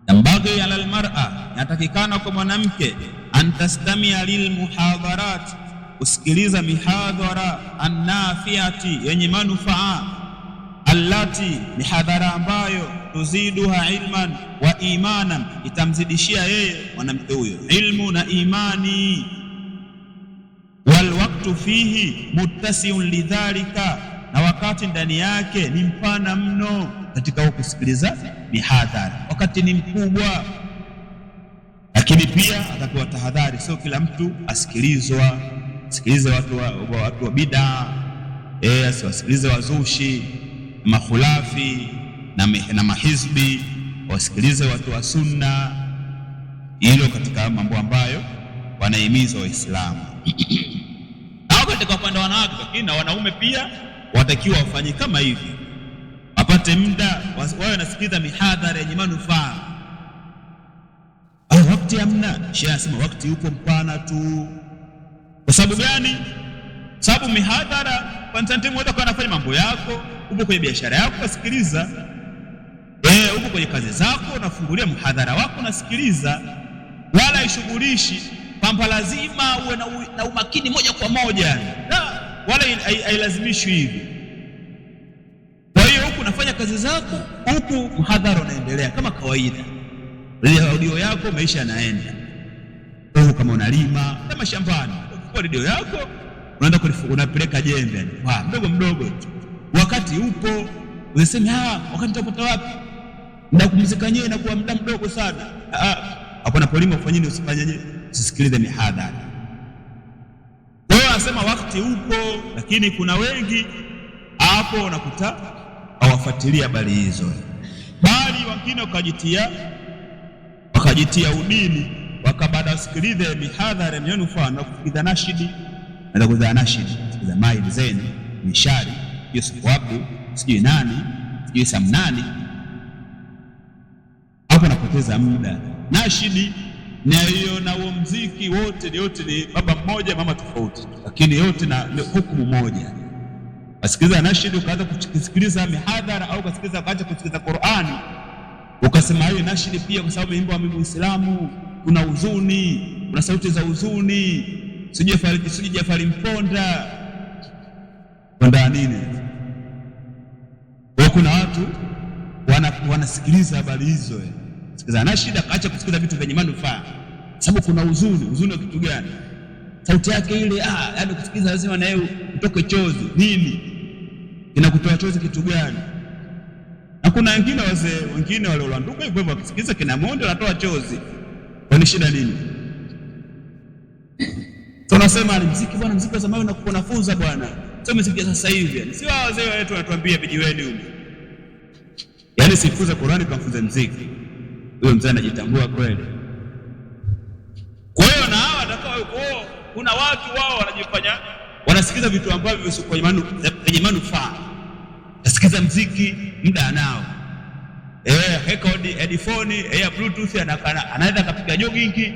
Yambaghi ala almar'a, yatakikana kwa mwanamke, antastamia lilmuhadharati, kusikiliza mihadhara, annafiati, yenye manufaa, allati, mihadhara ambayo tuziduha ilman wa imanan, itamzidishia yeye mwanamke huyo ilmu na imani. Wal waqtu fihi muttasiun lidhalika, na wakati ndani yake ni mpana mno katika kusikiliza mihadhara, wakati ni mkubwa. Lakini pia atakuwa tahadhari, sio kila mtu asikilize watu wa bid'a, asiwasikilize wazushi, makhulafi na mahizbi, wasikilize watu wa sunna. Hilo katika mambo ambayo wanahimiza Waislamu. Au katika upande wa wanawake, lakini na wanaume pia watakiwa wafanye kama hivi, wapate muda wawe wanasikiliza mihadhara yenye manufaa. wakati hamna. Sheikh anasema wakati upo mpana tu. Kwa sababu gani? Sababu mihadhara Konstantini wote kwa anafanya mambo yako, upo kwenye biashara yako unasikiliza. Upo kwenye kazi zako unafungulia mhadhara wako unasikiliza. Wala ishughulishi kwamba lazima uwe na umakini moja kwa moja. Wala hailazimishwi hivi. Kwa hiyo huku unafanya kazi zako, huku mhadhara unaendelea kama kawaida. Audio yako maisha yanaenda. Huko kama unalima kama shambani, kwa redio yako unaenda unapeleka jembe mdogo mdogo tu. Wakati upo unasema wakati nitapata wapi? Muda kumzika nyewe na kuwa muda mdogo sana. Hapo napolima ufanyeni usifanyaje? Usisikilize mihadhara. Kwa hiyo anasema wakati upo, lakini kuna wengi hapo unakuta hawafuatilia habari hizo. Bali wengine wakajitia udini, wakabada usikilize mihadhara mionufaa na kusikiliza nashidi. Na kusikiliza nashidi, kusikiliza Maid Zain, Mishari, Yusuf Abdu, sijui nani, sijui Samnani. Hapo napoteza muda. Nashidi na hiyo na huo muziki wote ni baba mmoja mama tofauti, lakini yote na hukumu moja. Asikiliza nashidi ukaanza kusikiliza mihadhara, au ukasikiliza ukaacha kusikiliza Qur'ani, ukasema hiyo nashidi pia kwa sababu imbo wa Muislamu kuna huzuni, kuna sauti za huzuni, sijui Jafari Mponda Ponda nini. Kwa kuna watu wanasikiliza habari hizo, sikiliza nashidi akaacha kusikiliza vitu vyenye manufaa, sababu kuna huzuni wa kitu gani? Sauti yake ile yaani kusikiliza lazima na yeye utoke chozi. Nini inakutoa chozi kitu gani? Na kuna wengine wengine wale walanduka hivyo wakisikiliza kina Monde wanatoa chozi. Kwa shida nini? Tunasema muziki bwana, muziki wa zamani unakufunza bwana, sio muziki sasa hivi. Yani si wazee wetu wanatuambia vijiweni huko, yani sifuza Qur'ani kumfunza muziki. Huyo mzee anajitambua kweli. Kwa hiyo na hawa watakao kuna watu wao wanajifanya wanasikiza vitu ambavyo visiko kwenye manufaa. Nasikiza muziki muda nao. Headphone, bluetooth, anaweza kapiga jogging,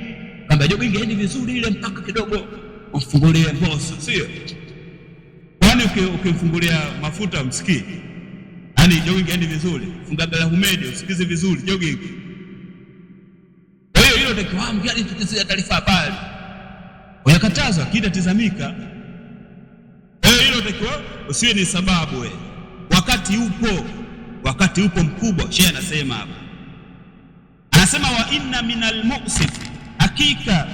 kamba jogging hadi vizuri ile mpaka kidogo umfungulie Mbosso, sio? Kwani ukimfungulia mafuta msikii? Yaani jogging hadi vizuri, funga Bela Humedi usikize vizuri jogging. Kwa hiyo hilo ndio kiwango gani tukisikia taarifa habari. Unakatazwa kitatizamika. Hilo ndio usiwe ni sababu wewe. Wakati upo mkubwa. Sheikh anasema hapa, anasema wa inna minal mu'sif, hakika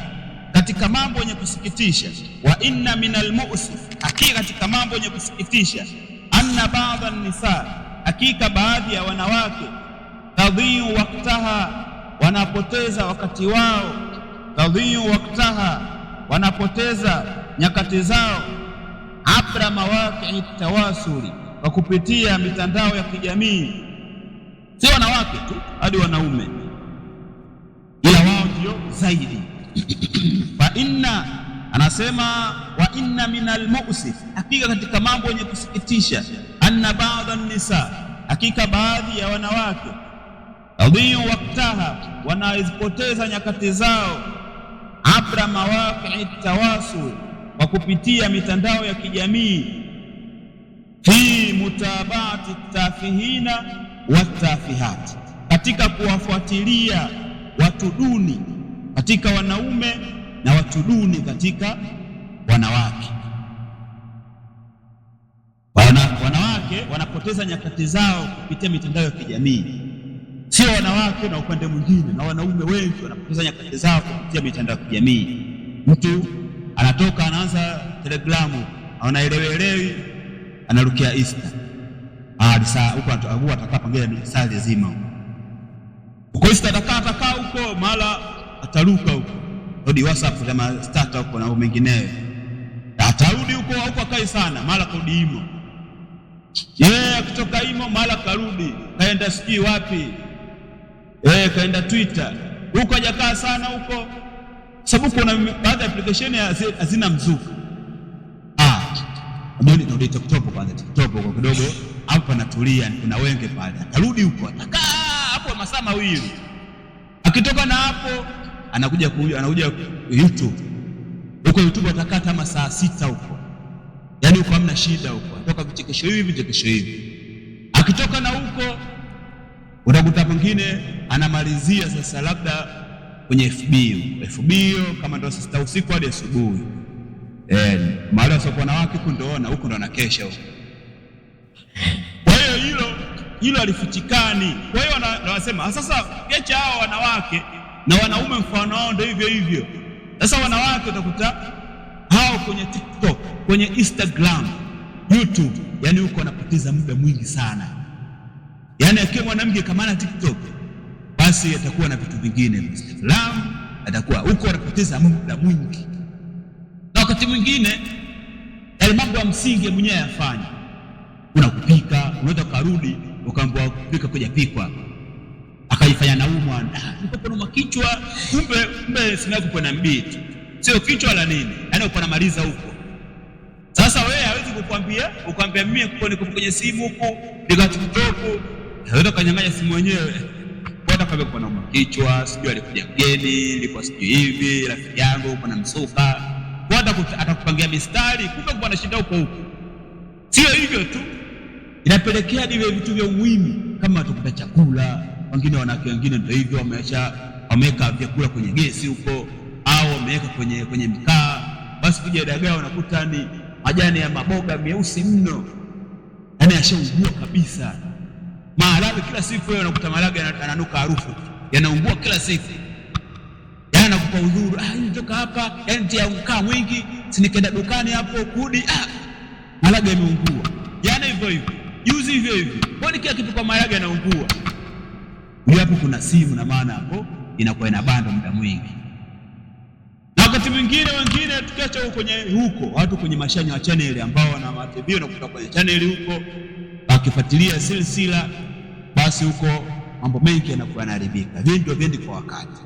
katika mambo yenye kusikitisha, wa inna minal mu'sif, hakika katika mambo yenye kusikitisha, anna ba'dha nisa, hakika baadhi ya wanawake, tadhiyu waktaha, wanapoteza wakati wao, tadhiyu waktaha, wanapoteza nyakati zao, abra mawaqi tawasuli, kwa kupitia mitandao ya kijamii. Si wanawake tu, hadi wanaume, ila wao ndio zaidi. Fa inna, anasema wa inna minal mu'sif, hakika katika mambo yenye kusikitisha, anna ba'dha nisa, hakika baadhi ya wanawake, tadhiyu waktaha, wanazipoteza nyakati zao, abra mawaqi tawasul, kwa kupitia mitandao ya kijamii, fi mutabati tafihina wa tafihat, katika kuwafuatilia watu duni katika wanaume na watu duni katika wanawake. Wanawake wanapoteza nyakati zao kupitia mitandao ya kijamii, sio wanawake na upande mwingine, na wanaume wengi wanapoteza nyakati zao kupitia mitandao ya kijamii. Mtu anatoka anaanza Telegramu, anaelewelewi, anarukia Insta. Saa huko atakaa pengine saa nzima huko Insta, atakaa huko, mara ataruka huko hadi WhatsApp kama starter huko na mengineyo, atarudi huko akae sana, mara kurudi imo akitoka imo mara karudi kaenda siki wapi, kaenda Twitter huko, hajakaa sana huko, sababu kuna baadhi ya application hazina mzuka. Ndio TikTok kwanza, TikTok kwa kidogo hapo anatulia, kuna wenge pale, atarudi huko atakaa hapo masaa mawili, akitoka na hapo anakuja YouTube. Huko YouTube atakaa kama saa 6 huko, yaani huko hamna shida, huko atoka vichekesho hivi. Akitoka na huko utakuta mwingine anamalizia sasa labda kwenye FB kama ndo saa 6 usiku hadi asubuhi. Mahali wasiokuwa na wake huko ndo anakesha huko. Kwa hiyo hilo alifichikani. Kwa hiyo wanasema sasa kecha hao wanawake na wanaume mfano wao ndio hivyo. Sasa wanawake utakuta hao kwenye TikTok, kwenye Instagram, YouTube, yani huko wanapoteza muda mwingi sana. Yani akiwa mwanamke kama na TikTok, basi atakuwa na vitu vingine. Instagram atakuwa huko anapoteza muda mwingi. Na wakati mwingine yale mambo ya msingi mwenyewe yafanya. Kuna kupika, unaweza karudi ukaambiwa kupika kuja pikwa. Akaifanya naumwa, niko na kichwa, kumbe sina kupona mbiti. Sio kichwa la nini? Yaani uko namaliza huko. Sasa wewe hawezi kukwambia mimi niko kwenye simu huko, niko TikTok, hawezi kanyang'anya simu wenyewe. Kwenda kwa kupona kichwa, sijui alikuja mgeni, ilikuwa sijui hivi, rafiki yangu kuna msuka. Kwenda atakupangia mistari, kumbe kuna shida huko. Sio hivyo tu. Inapelekea diwe vitu vya muhimu kama tukuta chakula. Wengine wanawake wengine ndio hivyo, wameweka vyakula kwenye gesi huko au wameweka kwenye mkaa. Basi kuja dagaa unakuta ni majani ya maboga meusi mno, yaani yashaungua kabisa. Maharage kila siku wewe unakuta maharage yananuka harufu, yanaungua kila siku. Yaani anakupa udhuru, nitoka hapa, yaani tia mkaa mwingi, si nikaenda dukani hapo kudi, maharage yameungua. Yaani hivyo juzi hivyo. Kwa nini kila kitu kwa maharage yanaungua? Hapo kuna simu na maana hapo inakuwa ina bando muda mwingi. Na wakati mwingine wengine tukiacha huko watu kwenye mashanya wa channel ambao wana matv na kutoka kwenye channel huko wakifuatilia silsila, basi huko mambo mengi yanakuwa yanaharibika. Ndio vyendi kwa wakati.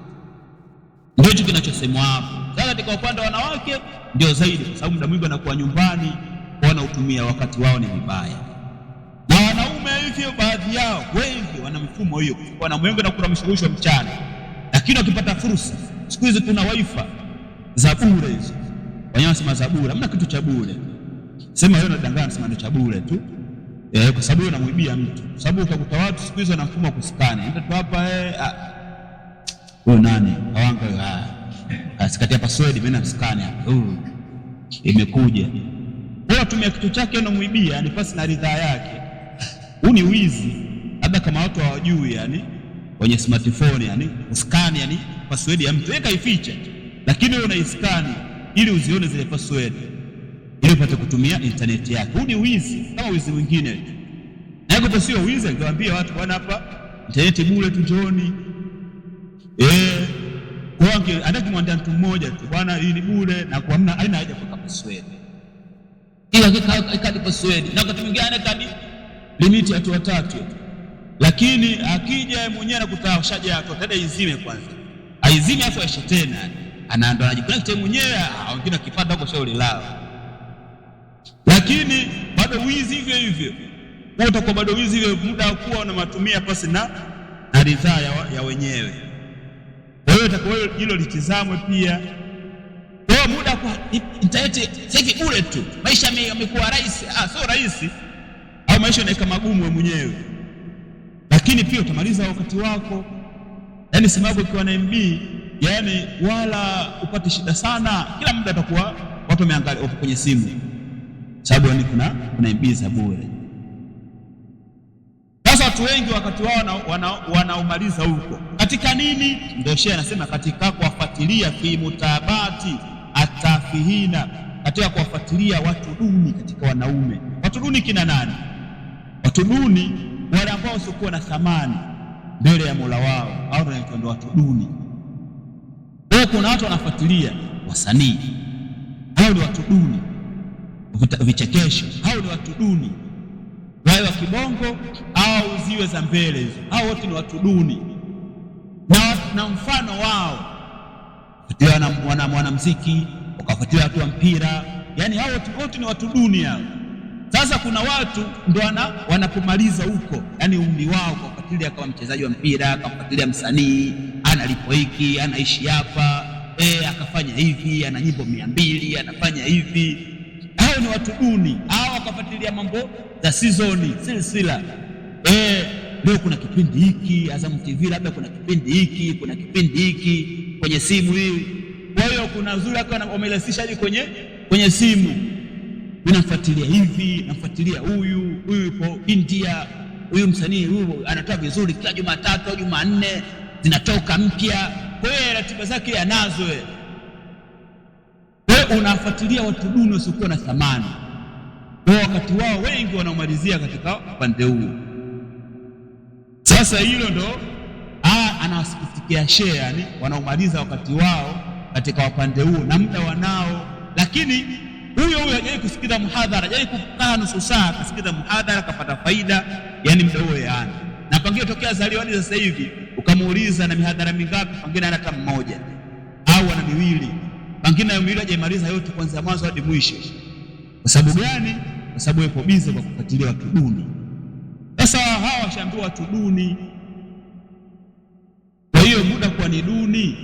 Ndio hicho kinachosemwa hapo. Sasa katika upande wa wanawake ndio zaidi, kwa sababu muda mwingi wanakuwa nyumbani, wanautumia wakati wao ni vibaya. Na wanaume hivyo baadhi yao wengi wana mfumo hiyo, wana mwengo na kuna mshughulisho mchana. Lakini wakipata fursa, siku hizi kuna wifi za bure hizo. Wenyewe wanasema za bure, hamna kitu cha bure. Sema wewe unadanganya, sema ndio cha bure tu. Kwa sababu unamwibia mtu. Kwa sababu utakuta watu siku hizi wana mfumo wa kuskani. Ndio tu hapa huyo nani? Awanga asikati hapa password mimi na skani hapa. Imekuja. Bora tumia kitu chake unamwibia, ni pasi na ridhaa yake. Huu ni wizi. Labda kama watu hawajui, yani kwenye smartphone, yani uskani, yani password ya mtu weka ificha, lakini wewe unaiskani ili uzione zile password ili upate kutumia internet yake. Huu ni wizi kama wizi mwingine tu. Na hapo sio wizi, angewaambia watu bwana, hapa internet bure tu, njooni. Kwa anakimwambia mtu mmoja tu, bwana hii ni bure na kwa hamna haina haja kuweka password. Ila kadi password na wakati mwingine kadi limit ya watu 3. Lakini akija mwenyewe anakuta ushaja atada izime kwanza. Aizime afu aishe tena. Anaanza anajiconnect mwenyewe, wengine akipata huko shauri lao. Lakini bado wizi hivyo. Wewe utakuwa bado wizi hivyo, muda wa kuwa unamatumia pasi na ridhaa ya wenyewe. Kwa hiyo itakuwa hilo litizamwe pia. Kwa muda kwa internet sasa hivi bure tu. Maisha yamekuwa rahisi. Sio rahisi. Au maisha yanaika magumu wewe mwenyewe. Lakini pia utamaliza wakati wako. Yaani simu yako ikiwa na MB, yaani wala upate shida sana. Kila muda atakuwa watu wameangalia wapo kwenye simu. Sababu yani kuna MB za bure. Sasa watu wengi wakati wao wanaumaliza huko. Katika nini? Ndio Sheikh anasema katika kuwafuatilia fi mutabati atafihina, katika kuwafuatilia watu duni katika wanaume. Watu duni kina nani? Watu duni wale ambao wasiokuwa na thamani mbele ya Mola wao, au ndio watu duni. Kwa kuna watu wanafuatilia wasanii, hao ni watu duni. Vichekesho, hao ni watu duni. Wawe wa kibongo au ziwe za mbele hizo, hao wote ni watu duni. Na mfano wao fuatilia mwanamuziki, wakafuatilia watu wa mpira, yani hao wote ni watu duni hao. Sasa kuna watu ndio wanapomaliza huko, yani umri wao kufuatilia kama mchezaji wa mpira, kufuatilia msanii, analipo hiki, anaishi hapa, akafanya hivi, ana nyimbo 200, anafanya hivi. Hao ni watu duni. Hao wakafuatilia mambo za season, silsila. Leo kuna kipindi hiki Azam TV, labda kuna kipindi hiki, kuna kipindi hiki kwenye simu hii. Kwa hiyo kuna zuri akawa wamelasisha hadi kwenye simu. Unafuatilia hivi, nafuatilia huyu yupo India, huyu msanii huyu anatoa vizuri kila Jumatatu au Jumanne zinatoka mpya. Kwa hiyo ratiba zake anazo wewe. Wewe unafuatilia watu duni wasiokuwa na thamani. Kwa wakati wao wengi wanaomalizia katika upande huu. Sasa hilo ndo anawasikitikia share, yani wanaomaliza wakati wao katika upande huu na muda wanao. Lakini huyo hajawahi kusikiza muhadhara, hajawahi kukaa nusu saa kusikiza muhadhara kapata faida, yani muda huo yana. Na pengine tokea zalio hadi sasa hivi ukamuuliza na mihadhara mingapi, pengine hata mmoja au ana miwili, pengine miwili hajamaliza yote kuanzia mwanzo hadi mwisho. Kwa sababu gani? Kwa sababu yupo busy kwa kufuatilia watu duni. Sasa hawa washaambiwa watu duni, kwa hiyo muda kwa ni duni,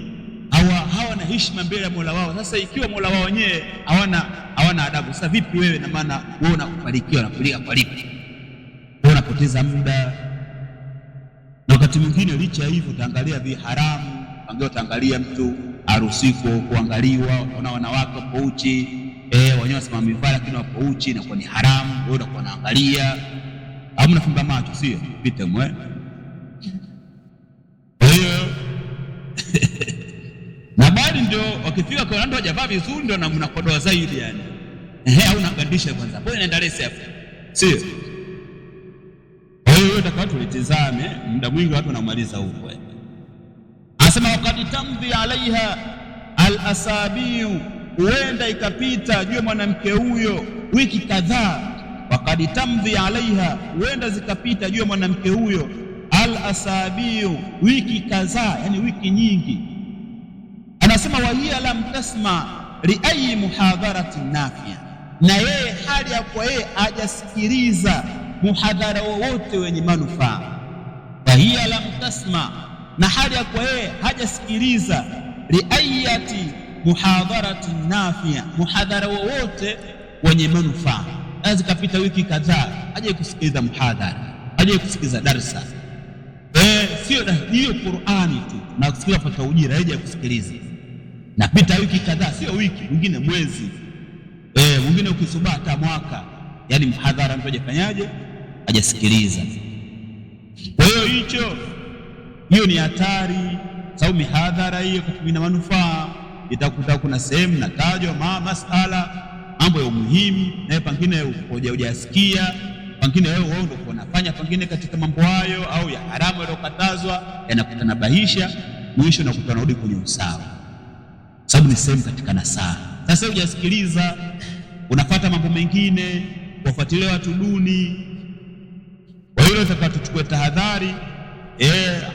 hawana heshima mbele ya Mola wao. Sasa ikiwa Mola wao wenyewe hawana adabu, sasa vipi wewe? Na maana wewe unakufanikiwa na kulia kwa lipi? Wewe unapoteza muda. Na wakati mwingine licha hivyo utaangalia haramu, utaangalia mtu haruhusiwi kuangaliwa, una wanawake wapo uchi, wenyewe wasema mivaa lakini wapo uchi, na kwa ni haramu, wewe unakuwa unaangalia. Au mnafumba macho, sio pite mwe. Kwa hiyo na bali ndio wakifika kwa ndio hajavaa vizuri ndio mnakodoa zaidi yani. Au unagandisha kwanza. Bwana nenda resi hapo. Sio? Kwa hiyo nataka watu litizame, muda mwingi watu wanamaliza huko. Anasema wakati tamdhi alaiha al-asabiu, huenda ikapita juu mwanamke huyo wiki kadhaa. Wakati tamdhi alaiha, huenda zikapita juu mwanamke huyo al-asabiu, wiki kadhaa, yani wiki nyingi. Anasema wa hiya lam tasma li ayi muhadharatin nafia, na yeye hali ya kwa yeye hajasikiliza muhadhara wowote wenye manufaa. Wa hiya lam tasma, na hali ya kwa yeye hajasikiliza li ayati muhadharatin nafia, muhadhara wowote wenye manufaa. Zikapita wiki kadhaa haje kusikiliza muhadhara, haje kusikiliza darasa. Sio hiyo Qur'ani tu na kusikiliza pata ujira, haje kusikiliza. Napita wiki kadhaa, sio wiki, mwingine mwezi, mwingine ukisubaa hata mwaka, yani mhadhara mtu hajafanyaje, hajasikiliza. Kwa hiyo hiyo ni hatari, sababu mihadhara hiyo kutumia manufaa itakuta kuna sehemu natajwa masala mambo ya umuhimu, na pengine hujasikia, pengine wewe ndio unafanya pengine katika mambo hayo au ya haramu yaliyokatazwa, yanakutanabahisha, mwisho na kutarudi kwenye usawa, sababu ni sehemu katika nasaha. Sasa hujasikiliza, unafuata mambo mengine, kufuatilia watu duni. Kwa hiyo tunataka tuchukue tahadhari,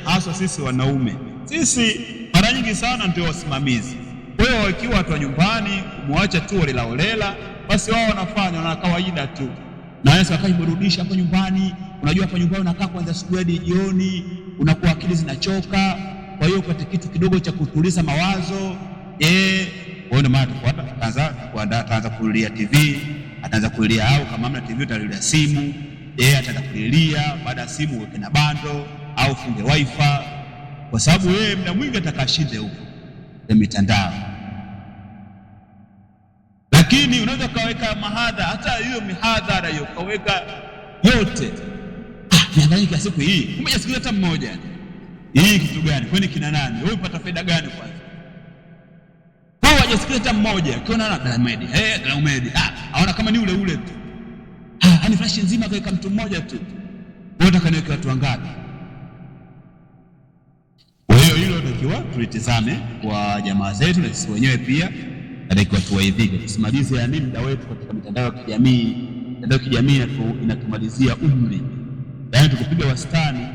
hasa sisi wanaume. Sisi mara nyingi sana ndio wasimamizi. Kwa hiyo ikiwa watu wa nyumbani kumwacha tu walilaolela, basi wao wanafanya na kawaida tu, na wewe sasa burudisha hapo nyumbani. Unajua hapo nyumbani unakaa kuanzia asubuhi hadi jioni, unakuwa akili zinachoka. Kwa hiyo upate kitu kidogo cha kutuliza mawazo. Ndio maana ataanza kulilia TV, ataanza kulilia, au kama hamna TV utalilia simu. Ataanza kulilia, baada ya simu uweke na bando au funge wifi, kwa sababu yeye muda mwingi atakashinde huko ya mitandao. Lakini unaweza kaweka mahadhara, hata hiyo mihadhara hiyo kaweka yote, niangalie siku hii umejasikia hata mmoja, hii kitu gani? Kwani kina nani? Wewe unapata faida gani kwanza? Wewe hujasikia hata mmoja, ukiona na Dalamedi, Dalamedi, aona kama ni ule tu. Ani flash nzima kaweka mtu mmoja tu. Wewe unataka niweke watu wangapi? Kwa hiyo hilo ndio tulitizame kwa jamaa zetu, na sisi wenyewe pia ndio tuwaidhike, tusimalize yani muda wetu katika mitandao ya kijamii. Mitandao ya kijamii inatumalizia umri, yani tukipiga wastani,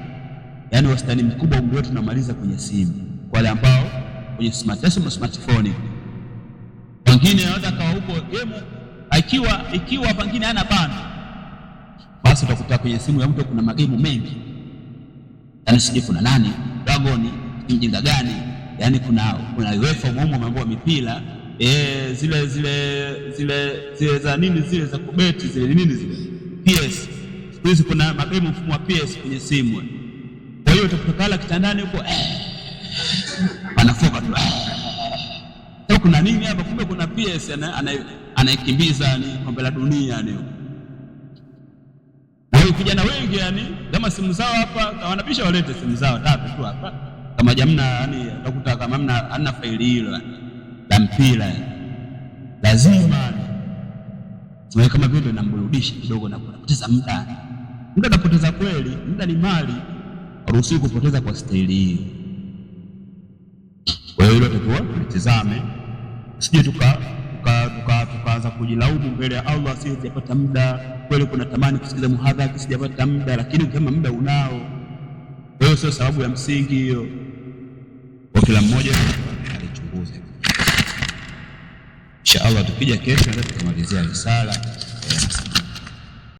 yani wastani mkubwa umri wetu tunamaliza kwenye simu, kwa wale ambao kwenye smartphone. Wengine wanaweza kawa huko game, ikiwa pengine hana bana, basi utakuta kwenye simu ya mtu kuna magemu mengi, yani sije kuna nani Dragon mjinga gani? Yani kuna UEFA umuhimu ameambiwa mipira zile za nini, zile za kubeti zile nini zile PS. Siku hizi kuna magemu mfumo wa PS kwenye simu. Kwa hiyo utakutokala kitandani huko anafoka tu. Kuna nini hapa? Kumbe kuna PS anaikimbiza ni kombe la dunia ni. Na hiyo vijana wengi yani kama simu zao hapa wanapisha walete simu zao tatu tu hapa. Kama jamna yani utakuta kama hamna faili hilo la mpira. Lazima tuwe kama vile namburudisha kidogo na kupoteza muda. Muda unapoteza kweli, muda ni mali. Haruhusiwi kupoteza kwa staili hiyo. Kwa hiyo hilo tutakuwa tutazame. Sije tukaanza kujilaumu mbele ya Allah, sijapata muda. Kweli kuna tamani kusikiza muhadhara, sijapata muda, lakini kama muda unao. Kwa hiyo sio sababu ya msingi hiyo. Kwa kila mmoja alichunguze. Inshallah tukija kesho tutamalizia risala.